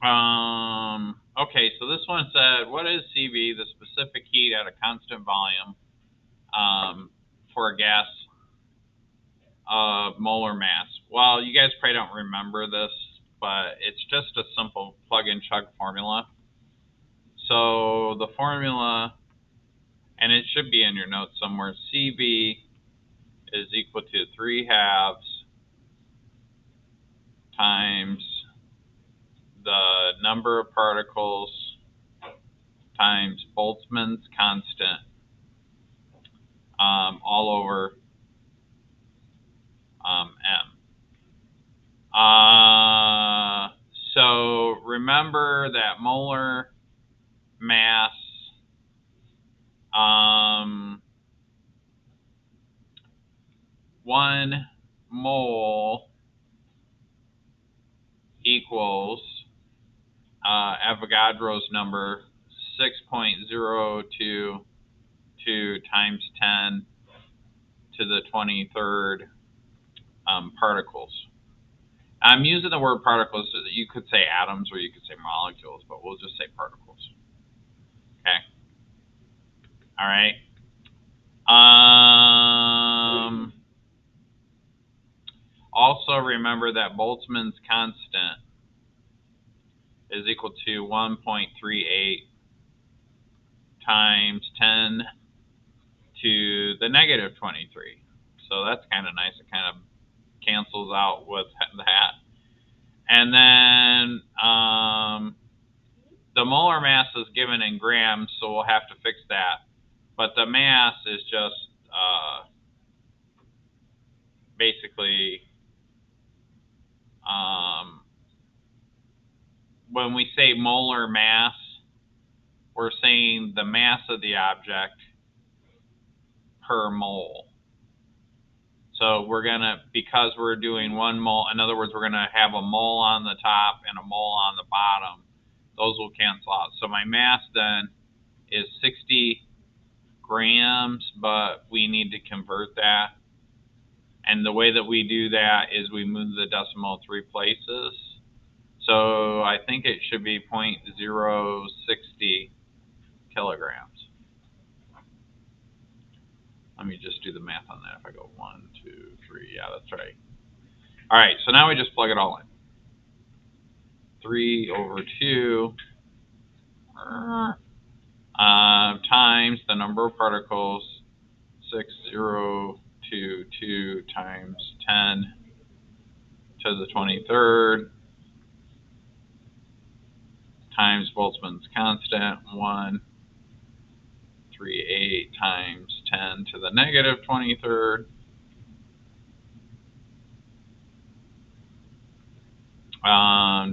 Okay, so this one said, what is CV, the specific heat at a constant volume for a gas molar mass? Well, you guys probably don't remember this, but it's just a simple plug-and-chug formula. So the formula, and it should be in your notes somewhere, CV is equal to 3/2 times the number of particles times Boltzmann's constant all over M. So remember that molar mass 1 mole equals Avogadro's number 6.022 times 10 to the 23rd particles. I'm using the word particles. You could say atoms or you could say molecules, but we'll just say particles. Okay. All right. Also remember that Boltzmann's constant is equal to 1.38 times 10 to the negative 23. So that's kind of nice. It kind of cancels out with that. And then the molar mass is given in grams, so we'll have to fix that. But the mass is just basically, when we say molar mass, we're saying the mass of the object per mole. So we're going to, because we're doing 1 mole, in other words, we're going to have a mole on the top and a mole on the bottom. Those will cancel out. So my mass then is 60 grams, but we need to convert that. And the way that we do that is we move the decimal 3 places. So I think it should be 0.060 kilograms. Let me just do the math on that. If I go 1, 2, 3, yeah, that's right. All right, so now we just plug it all in. 3/2 times the number of particles, 6022 times 10 to the 23rd times Boltzmann's constant, 138 times 10 to the negative 23rd.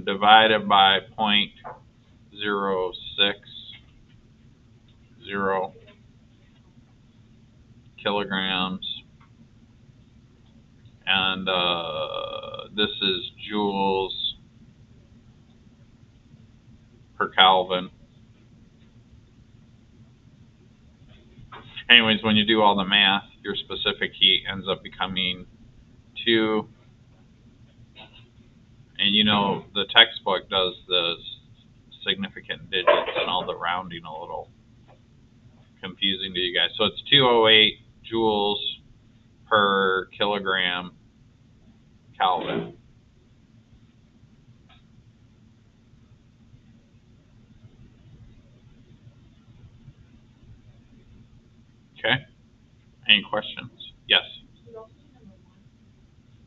Divided by 0.060 kilograms. And this is joules per Kelvin. Anyways, when you do all the math, your specific heat ends up becoming 2. And you know, the textbook does the significant digits and all the rounding a little confusing to you guys. So it's 208 joules per kilogram Kelvin. Okay. Any questions? Yes.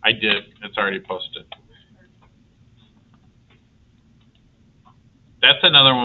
I did. It's already posted. That's another one.